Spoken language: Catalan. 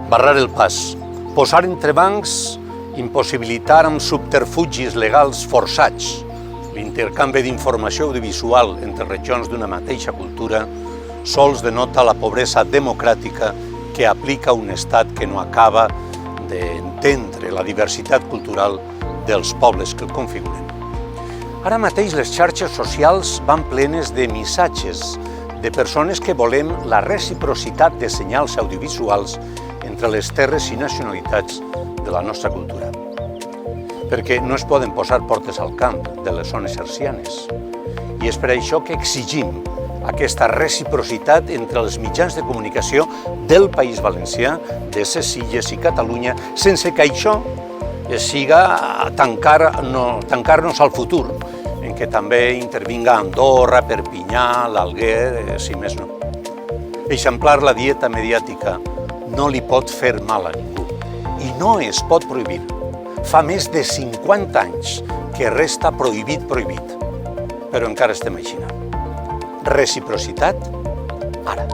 barrar el pas, posar entrebancs, impossibilitar amb subterfugis legals forçats l'intercanvi d'informació audiovisual entre regions d'una mateixa cultura sols denota la pobresa democràtica que aplica un estat que no acaba d'entendre la diversitat cultural dels pobles que el configuren. Ara mateix les xarxes socials van plenes de missatges de persones que volem la reciprocitat de senyals audiovisuals entre les terres i nacionalitats de la nostra cultura. Perquè no es poden posar portes al camp de les zones hercianes. I és per això que exigim aquesta reciprocitat entre els mitjans de comunicació del País Valencià, de ses Illes i Catalunya, sense que això siga tancar-nos al futur, en què també intervinga Andorra, Perpinyà, l'Alguer, si més no. Eixamplar la dieta mediàtica no li pot fer mal a ningú i no es pot prohibir. Fa més de 50 anys que resta prohibit, però encara estem així. Reciprocitat, ara.